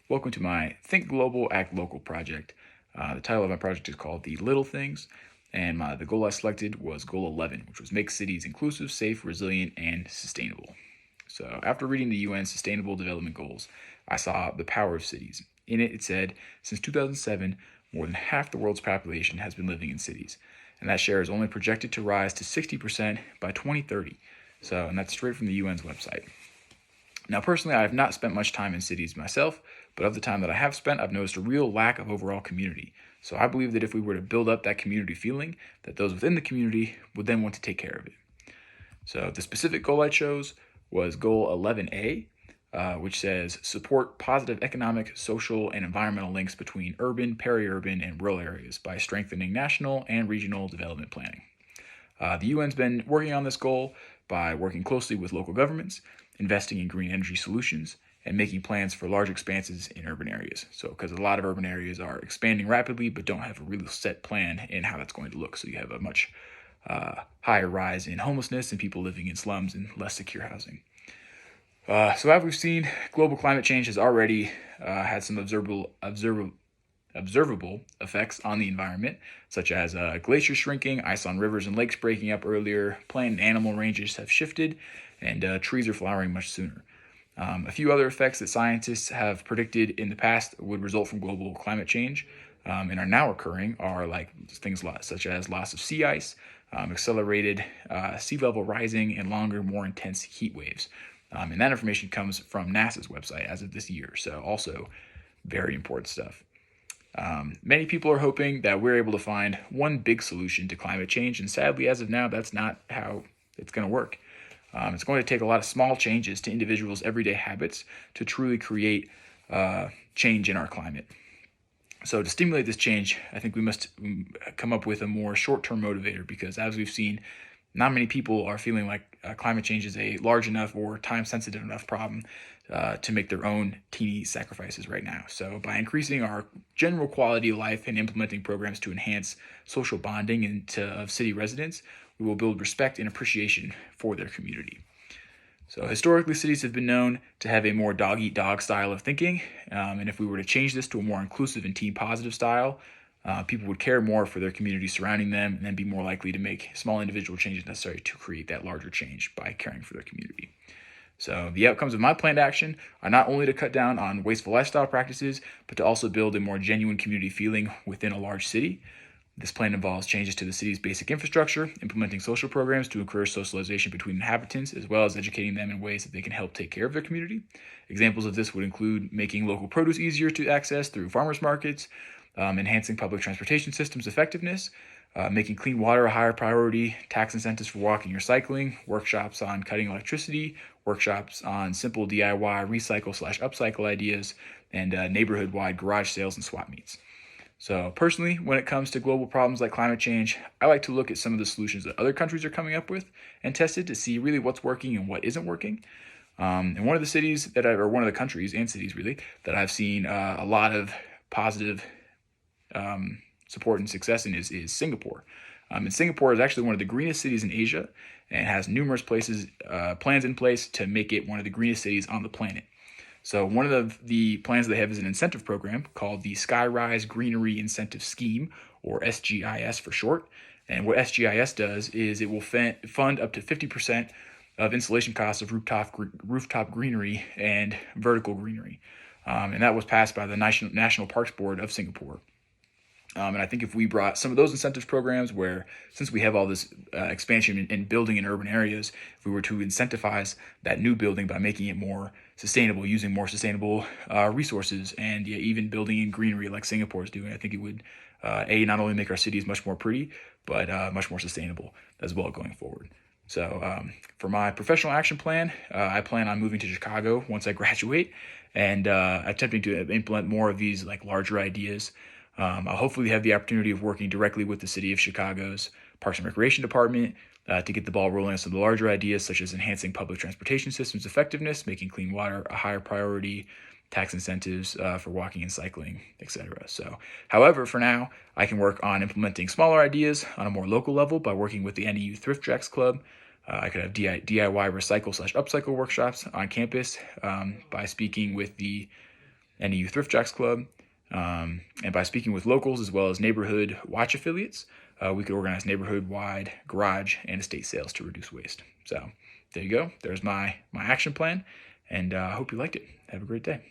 Welcome to my Think Global, Act Local project. The title of my project is called The Little Things, and the goal I selected was Goal 11, which was make cities inclusive, safe, resilient, and sustainable. So, after reading the UN Sustainable Development Goals, I saw the power of cities. In it, it said, since 2007, more than half the world's population has been living in cities, and that share is only projected to rise to 60% by 2030. And that's straight from the UN's website. Now, personally, I have not spent much time in cities myself, but of the time that I have spent, I've noticed a real lack of overall community. So I believe that if we were to build up that community feeling, that those within the community would then want to take care of it. So the specific goal I chose was Goal 11A, which says support positive economic, social, and environmental links between urban, peri-urban, and rural areas by strengthening national and regional development planning. The UN's been working on this goal by working closely with local governments, investing in green energy solutions, and making plans for large expanses in urban areas. So, because a lot of urban areas are expanding rapidly but don't have a really set plan in how that's going to look. So, you have a much higher rise in homelessness and people living in slums and less secure housing. So, as we've seen, global climate change has already had some observable effects on the environment, such as glaciers shrinking, ice on rivers and lakes breaking up earlier, plant and animal ranges have shifted, and trees are flowering much sooner. A few other effects that scientists have predicted in the past would result from global climate change and are now occurring are like things such as loss of sea ice, accelerated sea level rising, and longer, more intense heat waves. And that information comes from NASA's website as of this year, so also very important stuff. Many people are hoping that we're able to find one big solution to climate change, and sadly, as of now, that's not how it's going to work. It's going to take a lot of small changes to individuals' everyday habits to truly create change in our climate. So to stimulate this change, I think we must come up with a more short-term motivator because, as we've seen, not many people are feeling like climate change is a large enough or time-sensitive enough problem to make their own teeny sacrifices right now. So by increasing our general quality of life and implementing programs to enhance social bonding of city residents, we will build respect and appreciation for their community. So historically, cities have been known to have a more dog-eat-dog style of thinking, and if we were to change this to a more inclusive and team-positive style, people would care more for their community surrounding them and then be more likely to make small individual changes necessary to create that larger change by caring for their community. So the outcomes of my planned action are not only to cut down on wasteful lifestyle practices, but to also build a more genuine community feeling within a large city. This plan involves changes to the city's basic infrastructure, implementing social programs to encourage socialization between inhabitants, as well as educating them in ways that they can help take care of their community. Examples of this would include making local produce easier to access through farmers markets, enhancing public transportation systems' effectiveness, making clean water a higher priority, tax incentives for walking or cycling, workshops on cutting electricity, workshops on simple DIY recycle/upcycle ideas, and neighborhood-wide garage sales and swap meets. So personally, when it comes to global problems like climate change, I like to look at some of the solutions that other countries are coming up with and test it to see really what's working and what isn't working. And one of the countries and cities really, that I've seen a lot of positive support and success in is Singapore. And Singapore is actually one of the greenest cities in Asia and has numerous plans in place to make it one of the greenest cities on the planet. So one of the plans they have is an incentive program called the Skyrise Greenery Incentive Scheme, or SGIS for short. And what SGIS does is it will fund up to 50% of installation costs of rooftop greenery and vertical greenery. And that was passed by the National Parks Board of Singapore. And I think if we brought some of those incentives programs where, since we have all this expansion and building in urban areas, if we were to incentivize that new building by making it more sustainable, using more sustainable resources, and even building in greenery like Singapore is doing, I think it would, not only make our cities much more pretty, but much more sustainable as well going forward. So for my professional action plan, I plan on moving to Chicago once I graduate and attempting to implement more of these like larger ideas. I'll hopefully have the opportunity of working directly with the City of Chicago's Parks and Recreation Department to get the ball rolling on some of the larger ideas, such as enhancing public transportation systems effectiveness, making clean water a higher priority, tax incentives for walking and cycling, etc. So, however, for now, I can work on implementing smaller ideas on a more local level by working with the NEU Thrift Tracks Club. I could have DIY recycle/upcycle workshops on campus by speaking with the NEU Thrift Jocks Club. And by speaking with locals as well as neighborhood watch affiliates, we could organize neighborhood-wide garage and estate sales to reduce waste. So there you go. There's my action plan, and I hope you liked it. Have a great day.